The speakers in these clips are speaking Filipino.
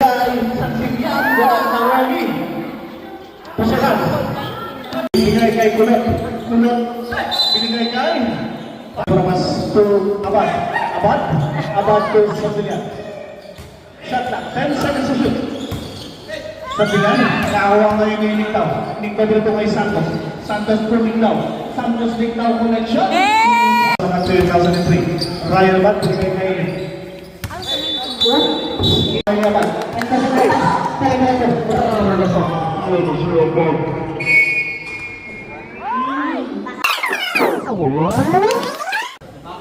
Santiago, wala sa rally. Pasyakan. Binigay kay Kunot. Binigay kay Paramas to Abad. Abad to Santiago. Shot lang. 10 seconds to shoot. Santiago, nakahawa ngayon ni Nictaw. Nictaw dito kay Santos. Santos to Nictaw. Santos Nictaw connection. Sa 2003. Ryan Abad, binigay kay Ryan Abad.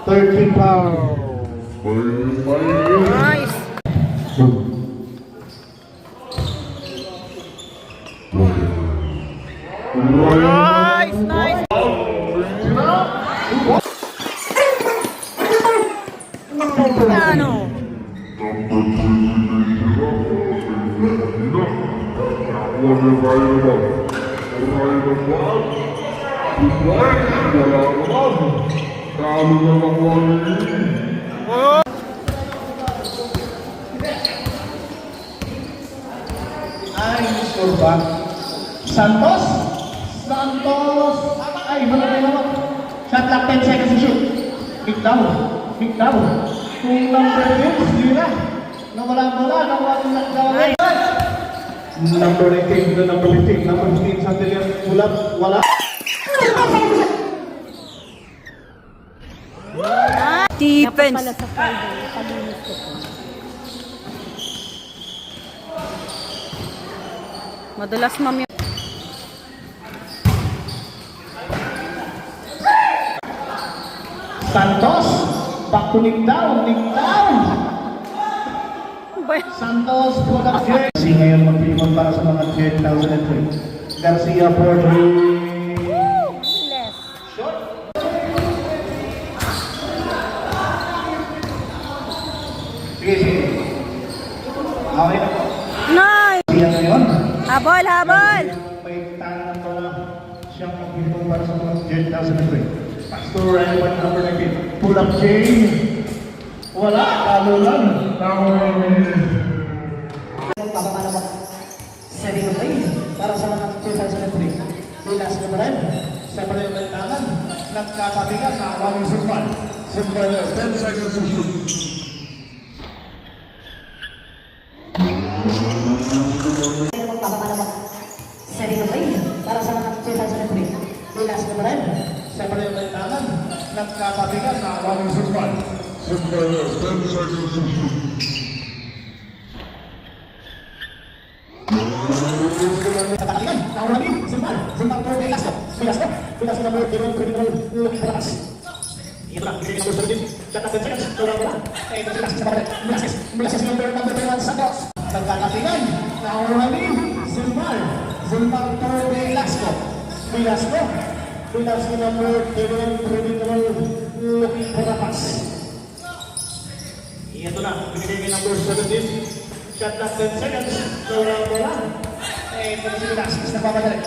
13 pounds. Nice. Nice, nice. Ano? Ay, surba. Santos? Santos! Ay, malaki naman. Shot clock, 10 seconds to shoot. Big down. Kung number 6, hindi na. Nawala, nawala. Number 18, the number 15. Number 15, Santillan, wala. Defense. Pala sa Friday, palinis ko po. Madalas mami. Santos, back to Nick down. Santos, product J. Kasi ngayon magpilipan para sa mga 10,003. Garcia for 3. Less. Shot. Sige. Okay na po. Nice. Siya ngayon. Habol. May tanong na siyang magpilipan para sa mga 10,003. Pastor Ryan, number 19. Pull up J. Wala, talo lang. Setting of lane para sa mga 2003. Lilas na rin. Sa pareho tangan, nagkakabigat na awaming Sumban. Sumban, 10 seconds to shoot. Setting of lane para sa mga 2003. Lilas na rin. Sa pareho tangan, nagkakabigat na awaming Sumban. Sumban, 10 seconds to shoot. Katakilan, naurami, Sumban po kay Lasco. Pilas na mo, criminal, looking for us. Ito lang, hindi na gusto din. Shot at 10 seconds, tulad ko lang. Ito si Lasco sa papalit. Milases number 21, Santos. Nagkatakilan, naurami, Sumban po kay Lasco. Pilas na number 21, criminal, looking for us. Ito lang, binigay kay number 17. Shot at 10 seconds, tulad ko lang. Ito si Velasquez, nagpapadali.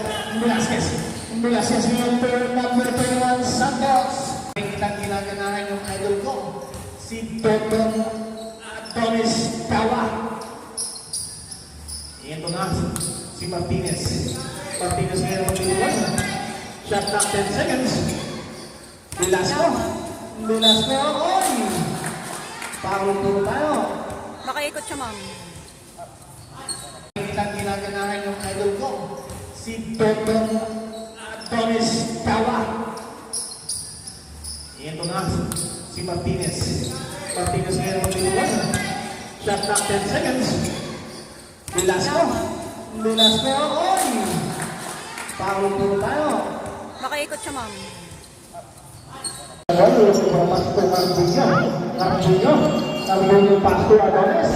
Velasquez yung number 21, Santos. Kitang ginaganahan yung idol ko, si Totong Adonis Tawa. Ito na, si Martinez. Martinez ngayon ang minuwan. Shot clock 10 seconds. Velasco, oy! Paro-puro tayo. Makaikot siya, ma'am. Kitang ginaganahan yung idol ko, si Totong Adonis Tawa. Ito na, si Martinez. Martinez ngayon ang minuwan. Shot clock 10 seconds. Velasco, oy! Paro-puro tayo. Makaikot siya, ma'am. Carbono Pastor Adonis.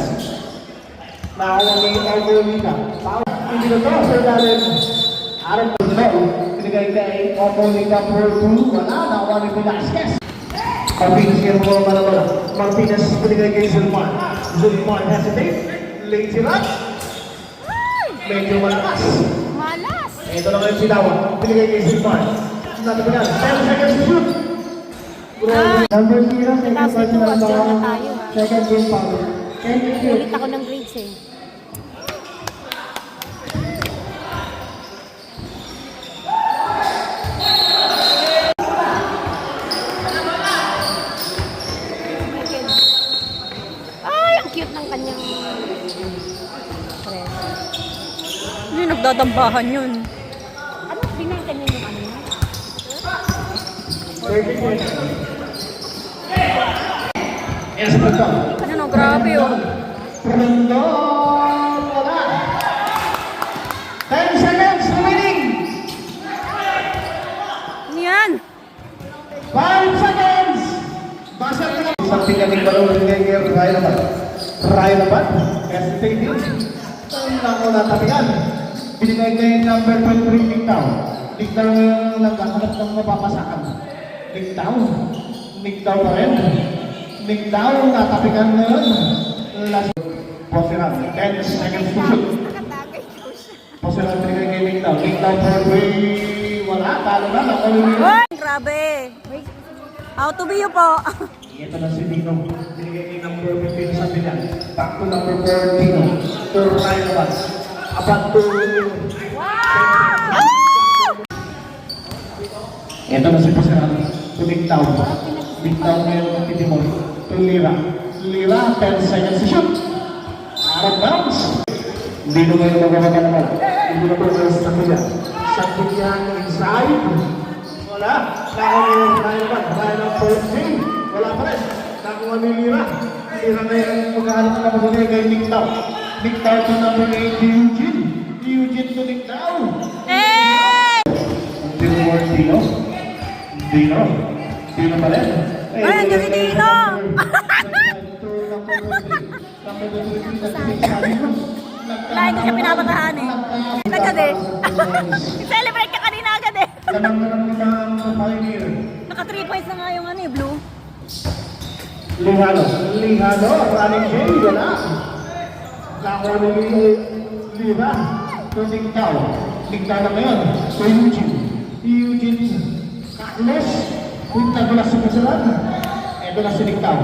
Nakawagin yung Carbolina. Hindi na to, Sir Darren. Aaron Pagino, pinigay kay Carbolina for 2. Wala, nakawagin Velasquez. Martinez ngayon mo malabala. Martinez pinigay kay Zulman. Zulman hesitate. Lazy run. Medyo malakas. Malas. Ito na ngayon si Lawan. Pinigay kay Zulman. Natapagan. 10 seconds to shoot. Number 0, second Tapos ito, person wag na na tayo. second game power. Ulit ako ng grades eh. ang kanyang preso. Hindi nagdadambahan yun. Ano, binenta niya yung ano niya? 30 points. Espanto. Ano, grabe oh. Rendon, wala. 10 seconds remaining. Ano yan? 5 seconds. Basa ka lang. Isang pinaging balon ng Ryan naman. Ryan naman. STD. Ang lang natapingan. Binigay niya yung number 23 Ligtaw. Ligtaw yung nagkakalap ng mapapasakan. Ligtaw. Ligtaw pa rin. Ligtaw natapingan ngayon. Last. Posiran. 10 seconds to shoot. Posiran binigay kay Ligtaw. Ligtaw for way. Wala. Talo na. Nakulungan. Uy, grabe. How to be you po. Ito na si Dino. Binigay kay number 15 sa Bilan. Back to number 4, Dino. To Ryan naman. Apat to... Ito na si Pasiran. To Ligtaw. Ligtaw ngayon ng Titimon. To Lira. Lira, 10 seconds to shoot. Out of bounds. Dino ngayon magkakaga naman. Hindi na po sa Bilan. Sa Bilan inside. Wala. Nakuha ni Ryan naman. Ryan ang first game. Wala pa rin. Nakuha ni Lira. Lira na yung magkahanap na pagkakay kay Ligtaw. Ligtaw to number 8, Eugene. Eugene to Ligtaw. Eh! Dino more Dino. Dino. Dino pa rin. Ay, ang si Dino. Lain ko siya pinapatahan eh. Agad eh. Celebrate ka kanina agad eh. Kanang ng pioneer. Naka 3 points na nga yung ano eh, blue. Lihano. Lihano. Running game. Wala. Nakuha ni Lira. To Ligtaw. Ligtaw na ngayon. To Eugene. Eugene. Carlos. Ligtaw ko na sa kasalan. Ito na si Ligtaw.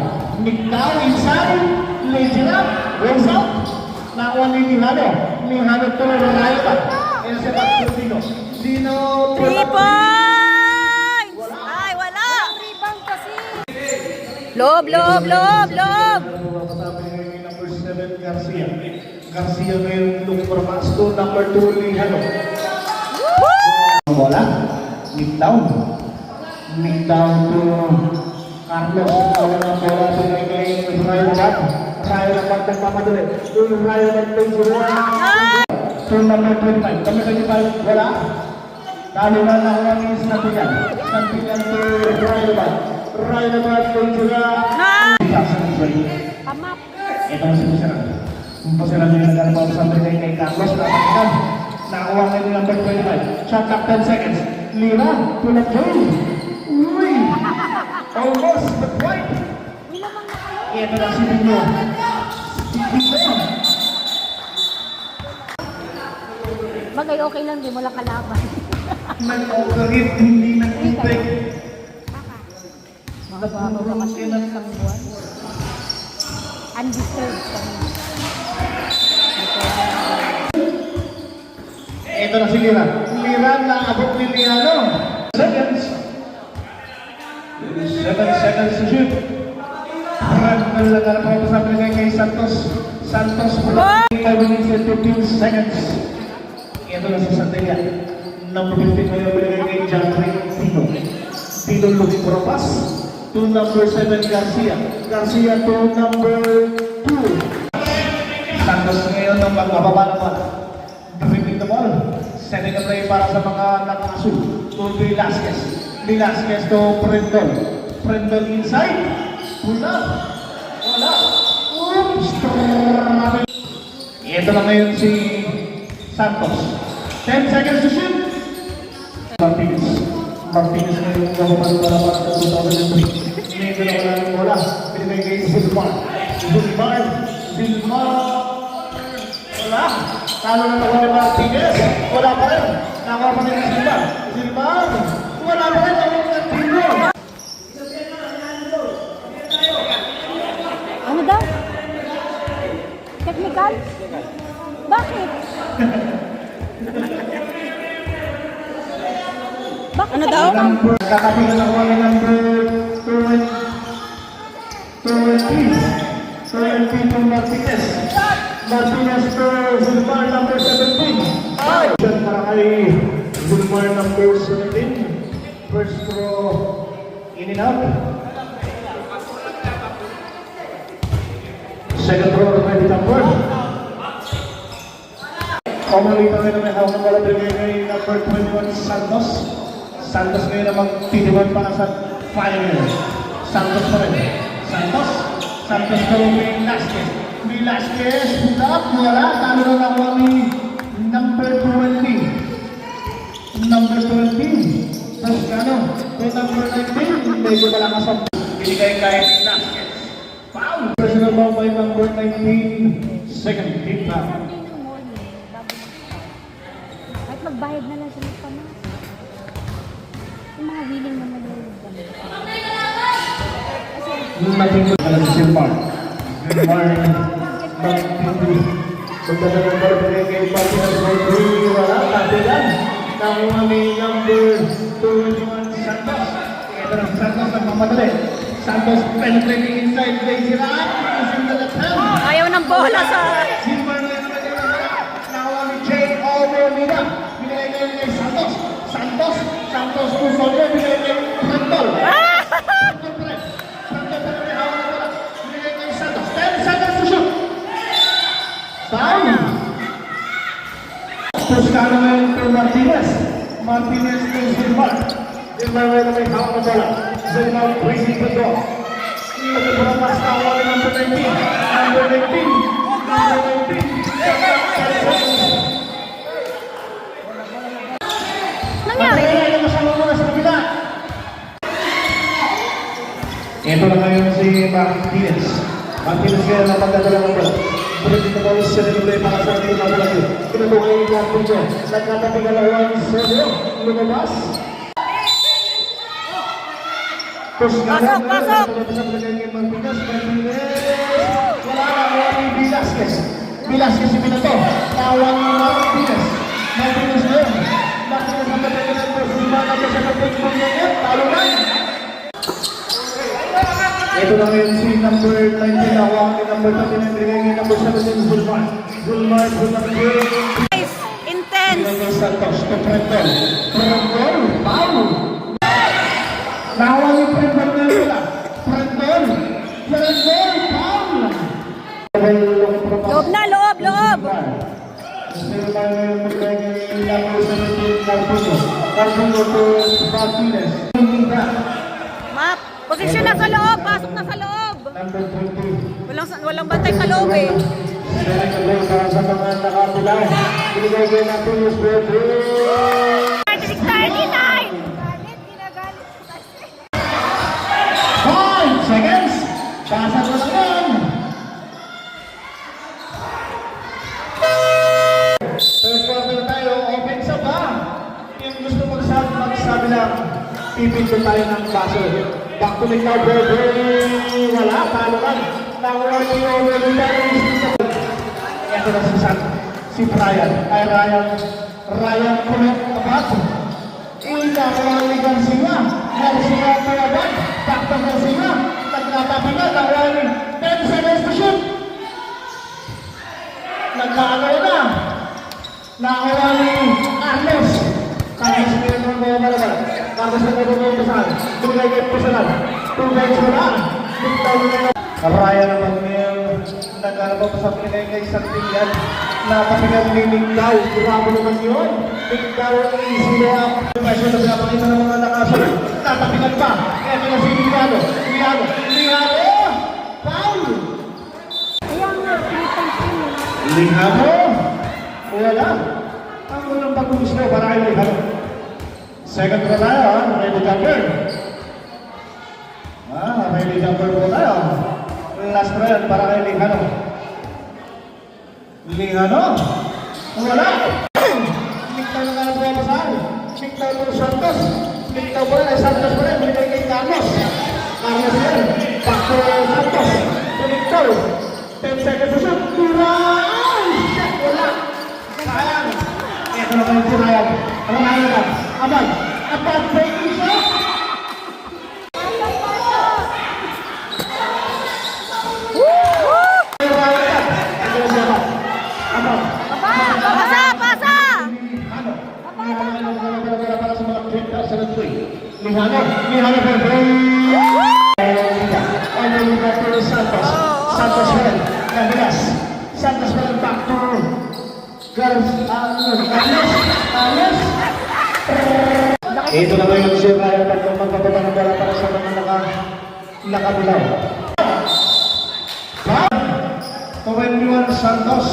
Ligtaw inside. Legend up. Rolls out. Nakuha ni Lihano. Lihano to Ryan pa. Ayan siya back to Dino. Dino. 3 points! Ay, wala! Rebound kasi. Lob, lob, lob, lob! Number 7, Garcia. Garcia ngayon look for pass to number 2, Lihano. Bola. Ligtaw. Ligtaw to Carlos. Wala na bola to kay Ryan Watt. Ryan Watt nagmamadali. To Ryan Watt to to number 25. Kami sa Jibal. Wala. Talo na nakuha ni Santigan. Santigan to Ryan Watt. Ryan Watt to Jura. Pamap. Ito ang sinusiran. Kung pasiran nyo yung nagalabaw sa Amerika kay Carlos, nakapagkan. Nakakuha ngayon yung number 25. Shot clock 10 seconds. Lira, tulad Joe. Uy! Almost, but right. Ito na si Dino. Dino. Bagay okay lang, di mo lang kalaban. Nag-overhit, hindi nag-tubig. Mababaw ka kasi ng isang buwan. Undisturbed kami. Ito na si Lira. Lira na abot ni Liano. Seconds. 7 seconds to shoot. Naglalagala pa ito sa pinagay kay Santos. Santos mula 5 minutes and 15 seconds. Ito na si Santilla. Number 15 ngayon pinagay kay John Ray Tino. Tino looking for a pass to number 7 Garcia. Garcia to number 2. Santos ngayon ang magbababa naman. Dribbling the ball. Setting a play para sa mga nakasu. To Velasquez. Velasquez to Prendon. Prendon inside. Wala. Wala. Oops. Ito na ngayon si Santos. 10 seconds to shoot. Martinez. Martinez ngayon yung gawin para sa 2003. Ito na wala ng bola. Pinagay kay Zilmar. Zilmar. Zilmar. Wala. Talo na nakuha ni Martinez. Wala pa rin. Nakakuha pa rin si Zilmar. Zilmar. Wala pa rin. Nakuha ng Tino. Ano daw? Technical? Bakit? Bakit Ano daw? Number, kakapigan ako ng number 20. So Tito Martinez. Martinez to Zulmar number 17. Foul. Diyan para kay Zulmar number 17. First throw in and out. Second throw by the number. Pamalita ngayon na may hawak ng bola kay number 21 Santos. Santos ngayon na magtitiwan para sa final. Santos pa rin. Santos pa rin kay Velasquez. Velasquez, put up, wala. Talo na nakuha ni number 20. Number 20. Toscano. Kay number 19, medyo malakas ang binigay kay Velasquez. Foul! Personal ball by number 19. Second team na. Sunday ng morning, bago kahit magbayad na lang sila pa na. Yung mga willing na malulog kami. Nothing but si Silmar. Silmar magdala ng bola kay Martinez Rodriguez. Wala, tabi lang. Nakuha ni number 21 Santos. Ito na si Santos ang mamadali. Santos penetrating inside. Play sila. Using the left hand. Ayaw ng bola sa... Silmar na yung nakuha ni Jay Almeida. Binigay kay Santos. Santos to Sonia. Binigay kay Randol. Toscano ngayon kay Martinez. Martinez kay Silmar. Silmar ngayon na may hawak na bola. Silmar crazy to go. Nagpapapas na ako ng number 19. Number 19. Nangyari? Pagkakaya na masama muna sa kabila. Ito na ngayon si Martinez. Martinez ngayon na pagdadala ng bola. Sulit dito po siya na nilay para sa ating mga laki. Pinatungay yung kapon niya. Nagkatabi ka lang ang seryo. Lumabas. Pasok, pasok! Wala na ang ni Velasquez. Velasquez si Pinato. Tawang Martinez. Martinez ngayon. Martinez ang matagalan po. Sumana po sa kapit mo niya. Talo na. Ito na ngayon si number 19 na hawak ni number 39 ni number 17 Zulmar. Zulmar. Guys, intense. Pinagay Santos to Prendol. Prendol, foul. Nahawa ni Prendol na yun. Prendol, foul. Loob na, loob! Zulmar ngayon magkaya ni number 17 Carpuno. Carpuno to Martinez. Map, posisyon na sa loob, pasok na sa loob. Number 20. Walang bantay sa loob eh. Para sa mga nakapila. Binigay kayo natin yung spread. 39! 5 seconds. Pasok na lang yan. Third quarter tayo. Offense up ha. Yung gusto magsabi lang, pipindot tayo ng baso. Back to the now, wala, talo kan. Nakuha niyo already tayo. Ito na si Ryan. Ryan Kulit Abad. Nakuha ni Garcia. Garcia Abad. Back to Garcia. Nagkatabi na. Nakuha ni 10 seconds to shoot. Nagkakaroon na. Nakuha ni Carlos. Carlos ngayon ang mga malaban. Carlos na ngayon ang pasahan. Binigay kayo pasahan. 2 guys mo na. Ryan naman ngayon. Nagkakaroon pa sa pinigay kay Santillan. Napakigang ni Mingdaw. Grabe naman yun. Mingdaw ang easy layup. Pressure na pinapakita ng mga nakasunod. Natapigan pa. Ito na si Ligado. Foul! Kaya nga, pinitang sila. Ligado. Wala. Ang unang pag-gusto para kay Ligado. Second pa tayo, ready jumper. Ready jumper po tayo. Last trial para kay Ligado. Wala. Ligtaw na nga na po saan. Ligtaw po Santos. Ligtaw po rin. Santos po rin. Binigay kay Carlos. Carlos yan. Back to Santos. Ligtaw. 10 seconds to shoot. Wala. Sayang. Ito na kayo si Ryan. Abad. Breaking shot. Woo! Lihano for break. And then we got to Santos. Santos well. Cabilas. Santos well back to Carlos. Ito na ngayon si Ryan at kung magpapaba ng bola para sa mga nakabilaw. 21 Santos.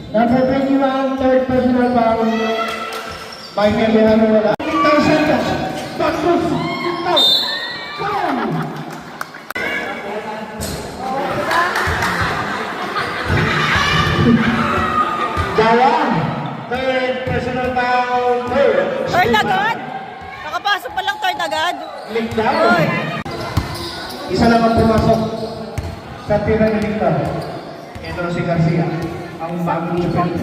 Number 21, third personal foul. Michael Lehano wala. Itaw Santos. Bakus. Itaw. Come. Jawan. Third personal foul. Third agad. Nakapasok pa lang third agad. Ligtaw. Oy. Isa lang ang pumasok sa tira ni Ligtaw. Ito na si Garcia. Ang bagong chupin.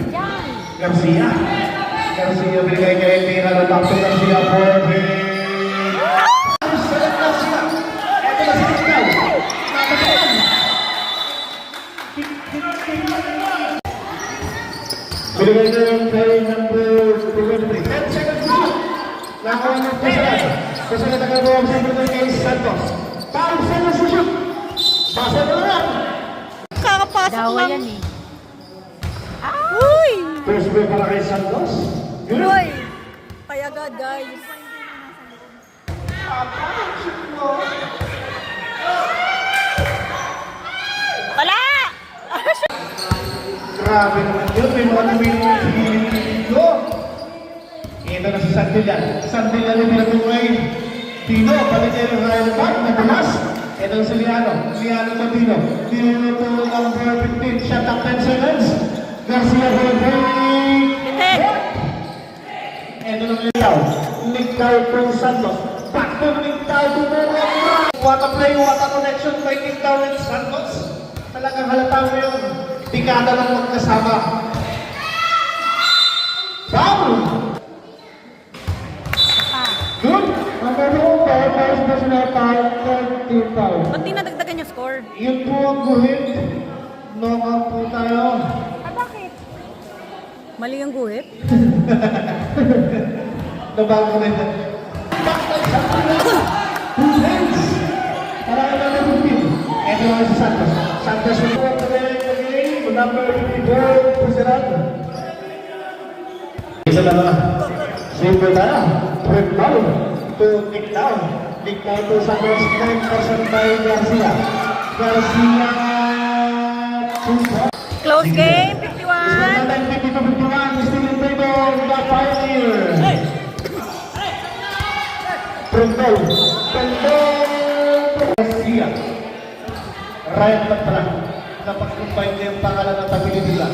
Garcia. Garcia binigay kay Tira ng back to Garcia for the... Salat Garcia. Ito na si Ligtaw. Nakatakan. Binigay kay number 23. 10 seconds na. Nakakuha ng Pasalat. Pasalat ang gagawang sa binigay kay Santos. Foul sa nasushoot. Basa na lang. Kakapasok Dawa lang. yan eh. Uy! First play para kay Santos. Good. Uy! Tay agad, guys. Wala! Grabe naman yun. May mga tumingin dito. Ito na si Santillan. Santillan yung pinagbuhay. Tino, palitin yung Ryan Park. Nabulas. Ito na si Liano. Liano sa Tino. Tino to number 15. Shot up 10 seconds. Garcia for the break. Bitek! Ito na Ligtaw. Ligtaw to Santos. Back to Ligtaw to Ligtaw. What a play, what a connection by Ligtaw and Santos. Talagang halata mo yung dekada ng magkasama. Foul! Good! Number 2, first personal foul, third team foul. Ba't di nadagdagan yung score? Yun po ang guhit. Knockout po tayo. Bakit? Mali yung guhit? Nabago na yun. Backstop sa pala. Two hands. Para ka na nabubin. Ito naman si Santos. Santos yung po ang game. Number 54, Pusirat. Isa na na. Simple na na. Third foul to Ligtaw. Ligtaw to Santos. 9% by Garcia. Garcia. Close game, 51. Still in favor of the Pioneers. Prendol. Garcia. Ryan Patran. Napag-combine niya yung pangalan ng tabili nila.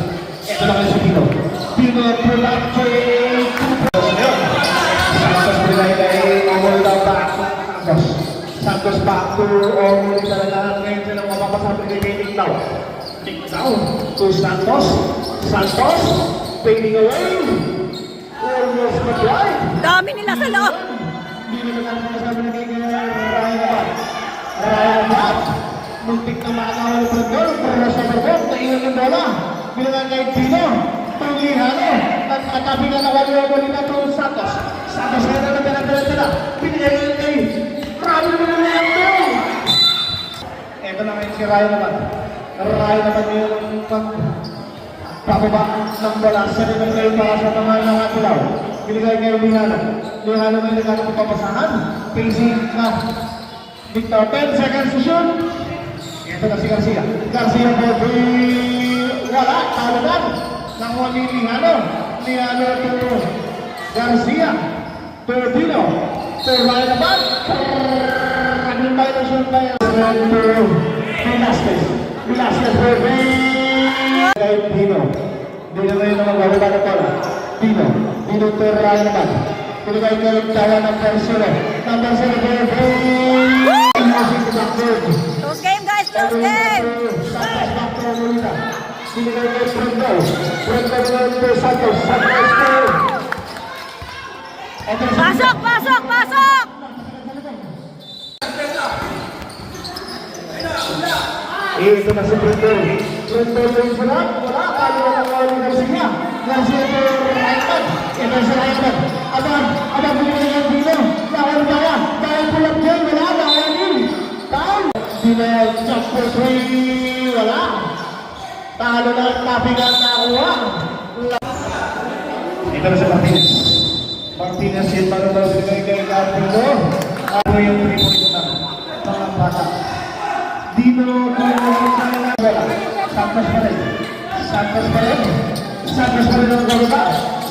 Ito na kayo sa Tino. Tino Pulache. Santos binay kay Omolda back to Santos. Santos back to Omolda na lahat ngayon silang mapapasabi kay Ligtaw. Ligtaw to Santos. Santos fading away. Almost mag-drive. Dami nila sa loob. Hindi na nagkakasabi na kay Ryan Abad. Ryan Abad. Muntik na makakawa ng Prendol. Pero sa Barbon, naiwan yung bola. Bilangan kay Tino. Tulihano. Nagkatabi na nawali ang bola nito Santos. Santos kaya na nagdala-dala. Pinigay na kay Ryan Abad. Ito na ngayon si Ryan Abad. Ryan Abad yung pababa ng bola. Sa rin kayo para sa mga nakatulaw. Binigay kayo Lihano. Lihano may nagkakaroon ng papasahan. Pacing na Victor. 10 seconds to shoot. Ito na si Garcia. Garcia for three. Wala. Talagan. Nakuha ni Lihano. Lihano to Garcia. To Dino. To Ryan Abad. Naging tayo ng shoot tayo. To Velasquez. Velasquez for three. Kay Dino. Dino na yun naman bababa na bola. Dino. Dino to Ryan Abad. Pinagay ko yung tawa ng Persolo. Number 7 for three. Using the backboard. Close game, guys. Close game. Santos back to Molina. Binigay kay Prendol. Prendol to Santos. Santos to... Pasok, pasok, pasok! Ito na si Prendol. Prendol yung sarap. Wala. Kaya na wala ni Garcia. Garcia to Ryan. Ito si Ryan. Abad, binigay ng Dino. Dahil kaya, dahil pulang dyan, wala, dahil down. Dino, jump for three, wala. Talo na ang tapigan na kuha. Ito na si Martinez. Martinez yun, marunong binigay kay Dino. Ako yung 3 points na. Mga bata. Dino, Santos pa rin. Santos pa rin ang gawin.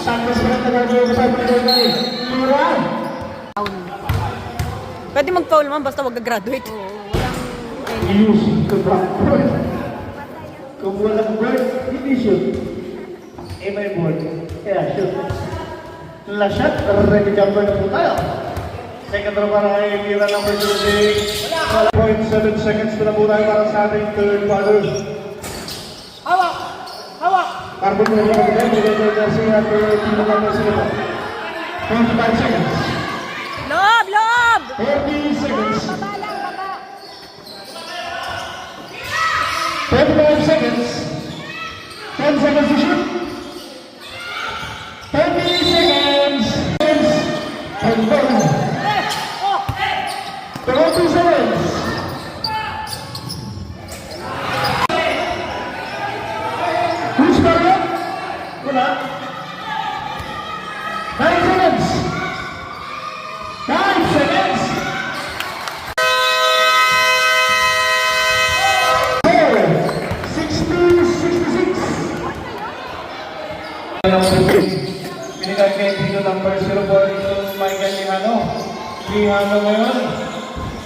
Santos pa rin ang gawin. Mura. Pwede mag-foul man, basta wag graduate. Use the blackboard. Kung walang board, hindi shoot. May board. Kaya shoot. Last shot, ready jumper na po tayo. Second row para kay Mira number 26. 1.7 seconds na po tayo para sa ating third quarter. Hawak! Carbon na rin ako tayo. Bigay Garcia at Tino number 7. 25 seconds. Lob! 40 seconds. Baba lang, baba. 25 seconds. 10 seconds to shoot. 30 seconds. 20 seconds. Who's got it? Wala. 9 seconds. 9 seconds. 60-66. Binigay kay Dino number 0 for Michael Lihano. Lihano ngayon.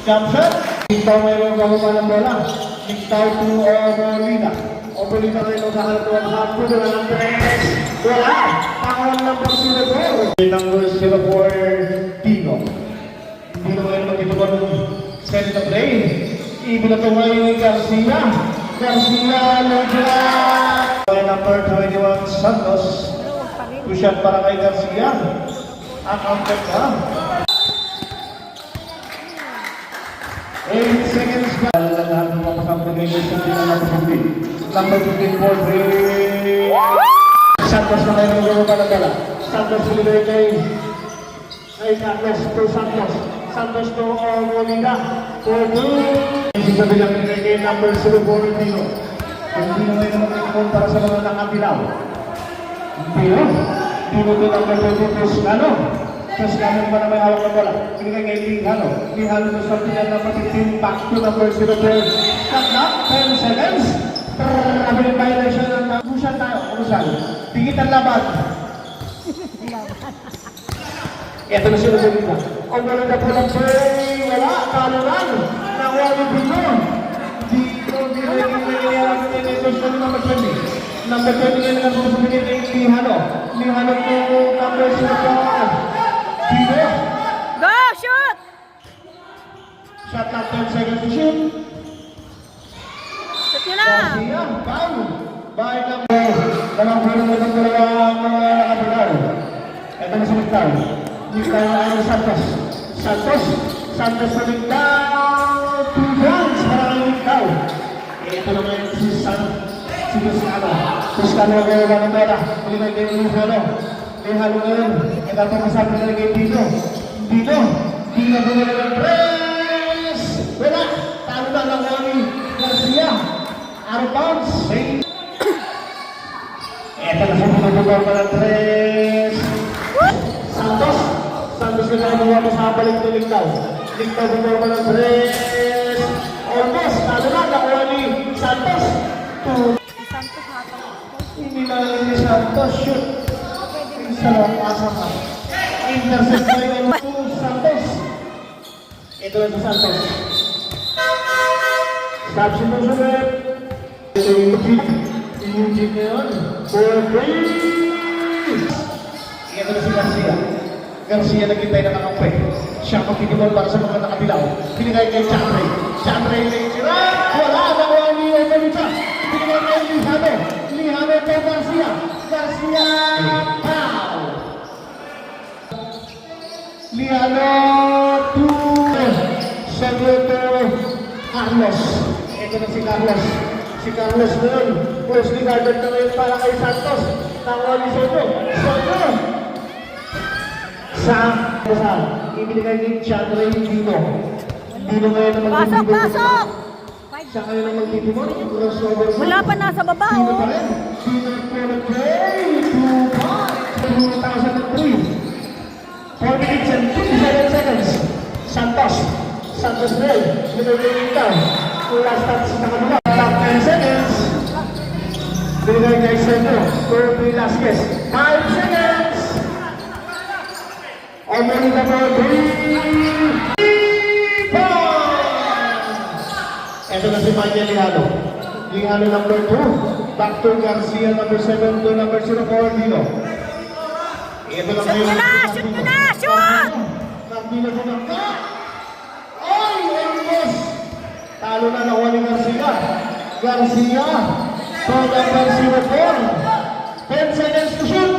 Jump shot. Ligtaw mayroon kakuha ng bola. Ligtaw to Obolina. Obolina rin ang nakalutuan sa hapon. Wala ng tres. Wala. Pangalan number 0 number 0 for Dino. Dino ngayon magkituwa ng set na play. Ibinato ngayon ni Garcia. Garcia, Lucia. Number 21, Santos. Two shot para kay Garcia. Ang counter na. 8 seconds pa. Lahat ng mga pagkakamagay sa number 15 for 3. Santos na kayo ng gawin para dala. Santos pinigay kay Carlos to Santos. Santos to Molina. 4-2. Isip na bilang pinigay kay number 0 for Dino. Hindi na ngayon naman kayo para sa mga nakatilaw. Dino to number 22. Ano? Tapos namin pa na may hawak ng bola. Pinigay kay Lihano. Lihano to sa pinag na patitin. Back to number 0 for Cut 10 seconds. Abiling violation ng tapusan tayo. Kumusal. Tingit ang laban. Ito na sila sa Lina. Ang ganda po ng play. Wala. Kalunan. Nakuha ni Dino. Dino. Number 20. Number 20 ngayon ang susunod kay Lihano. Lihano to number 0 for Dino. Go! Shoot! Shot clock 10 seconds to shoot. Shoot nyo na! Garcia, foul. By number. Dalawang pwede mo itong dalawang mga nakapilar. Ito na sa Ligtaw. Ligtaw na ay Santos. Santos sa Ligtaw. 2 points para kay Ligtaw. Ito na ngayon si Toscano. Toscano ang gawin ng bola. Pinigay kay Lihano. Lihano ngayon. Ito ang masabi na kay Dino. Dino gumala ng press. Wala. Talo na lang kami. Garcia. Out of bounds. Ito na sa mga gumala ng press. Santos na nagawa mo sa balik ng Ligtaw. Ligtaw gumala ng press. Almost. Talo na. Nakuha ni Santos. Santos hata. Hindi na ni Santos. Shoot. Isa lang. Asa ka. Intercept by number 2, Santos. Ito lang si Santos. Substitution. Ito yung Eugene ngayon. 4-3. Ito na si Garcia. Garcia naghintay na kakampi. Siya magkikibol para sa mga nakabilaw. Pinigay kay Chandray. Chandray may sirap. Wala. Nakuha ni Omerita. Pinigay kay Lihano. Lihano kay Garcia. Garcia. Pow! Lihano to Segundo Carlos. Ito na si Carlos. Si Carlos ngayon. Closely guarded na ngayon para kay Santos. Nakuha ni Soto. Soto! Sa Rizal, ibinigay ni Chandra yung Dino. Dino ngayon ang Pasok, magtitipon. pasok! Siya ngayon ang magtitipon. Crossover. Wala pa nasa baba, Dino pa oh. rin. Dino for the play. 2003. 4 minutes and 57 seconds. Santos. Santos Bell. Binigay ikaw. Last touch sa kanila. Top 10 seconds. Binigay kay Sentro. Kirby Velasquez. 5 seconds. Omoni number 3. Ito na si Michael Lihalo. Lihalo number 2. Back to Garcia number 7 to number 04 Dino. Ito na Shoot nyo na! Shoot nyo na! Shoot! Nandino ko ng ka! Ay! Almost! Talo na nakuha ni Garcia. Garcia. So number 04. 10 seconds to shoot.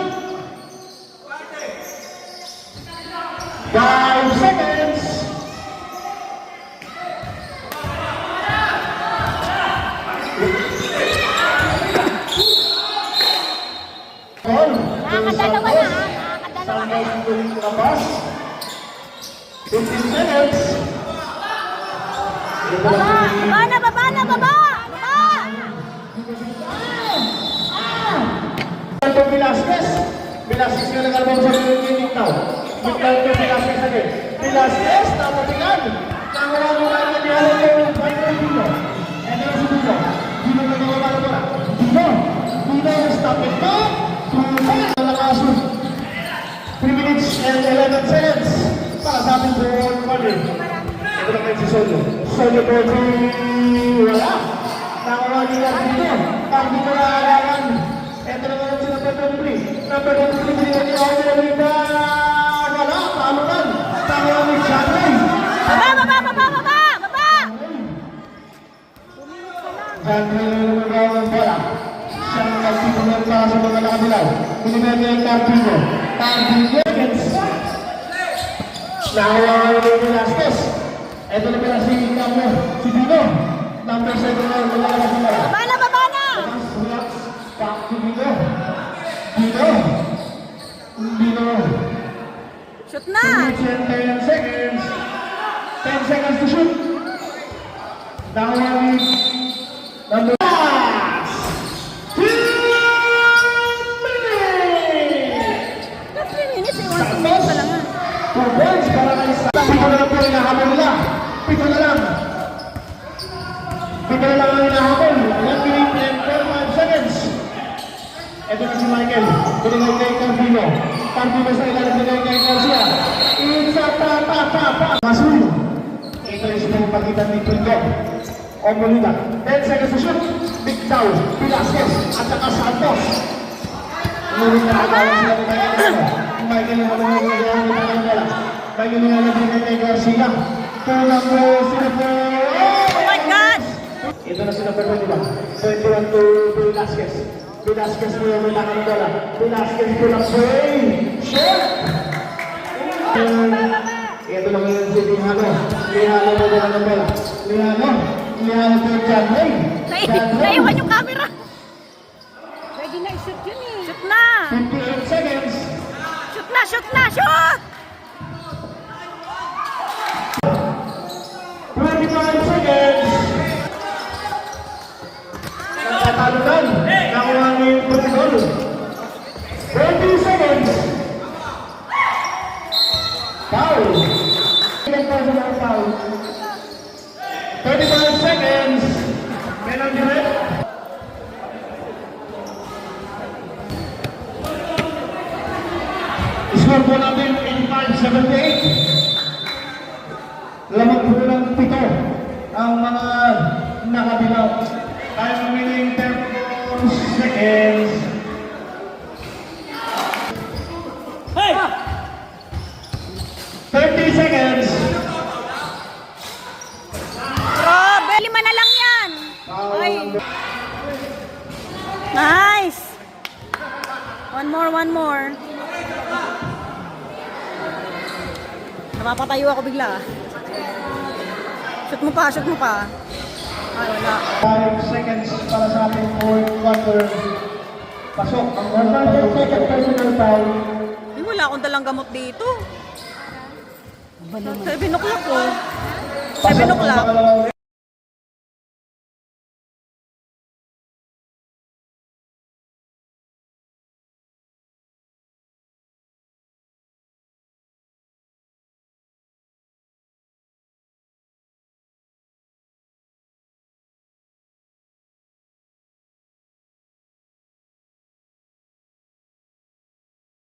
5 seconds. Nakakadalawa na, ha? Nakakadalawa na. 15 seconds. Baba! Baba na! Baba na! Baba! Baba! Ito Velasquez. Velasquez nga nag-album sa Philippines now. Ito Velasquez again. Velasquez, napatingan. Nangulang mo lang na niyalan yung Michael Dino. Ito na si Dino. Dino na nagawa na pala. Dino. Dino, stop it na. Nalakaso. 3 minutes and 11 seconds. Para sa ating forward runner. Ito na kayo si Solio. Solio for 3. Wala. Nakuha niya dito. Pag dito na agaran. Ito na ngayon si number 23. Number 23, binigyan niya ako na wala. Talunan. Talunan ni Chandra. Baba! Baba! Baba! Baba! Baba! Chandra yung nagawa ng bola. Siya ang nagtitunan para sa mga nakadilaw. Binigyan niya yung Carpino. Carpino against. Nakuha ni Velasquez. Ito na pala si Camlo. Si Dino. Number 7 na yung wala na sila. Baba na! Baba na! Relax. Back to Dino. Dino. Dino. Shoot na! 10 seconds. 10 seconds to shoot. Nakuha ni number 2 minutes. That's 3 minutes. 1 minutes pa lang ah. 2 points para kay Sa. Pito na lang po hinahabol nila. Pito na lang. Pito na lang ang hinahabol. 1 minute and 5 seconds. Ito na si Michael. Binigay kay Carpino. Carpino sa ilalim, binigay kay Garcia. It's a pa. Masul. Ito yung sinapagitan ni Pringgo. O Molina. 10 seconds to shoot. Big down. Velasquez. At saka Santos. Ngunit na agawan sila ni Michael. Michael yung mga nila. Michael yung nalagay kay Garcia. Tulang mo sila po. Oh my God! Ito na sila pero diba? 21 to Velasquez. Velasquez po yung may lakang bola. Velasquez po lang po. Shot! Ito lang yun si Lihano. Lihano mo bola ng bola. Lihano. Lihano po yung Janway. Naiwan yung camera. Pwede na i-shoot yun eh. Shoot na! 58 seconds. Shoot na! Shoot na! Shoot! 25 seconds. Nagtatalunan. Nakuha ni Pringol. 20 seconds. Foul. Ilang personal foul. 35 seconds. Penalty red. Score po natin 85-78. Lamang po ng 7 ang mga nakabilaw. Time remaining 10 seconds. Hey! 30 seconds. Grabe! 5 na lang yan! Ay! Nice! One more. Napapatayo ako bigla. Shoot mo pa. Ay, wala. 5 seconds para sa ating fourth quarter. Pasok ang 100 second personal foul. Ay, wala akong dalang gamot dito. Ba naman? 7 o'clock po. 7 o'clock.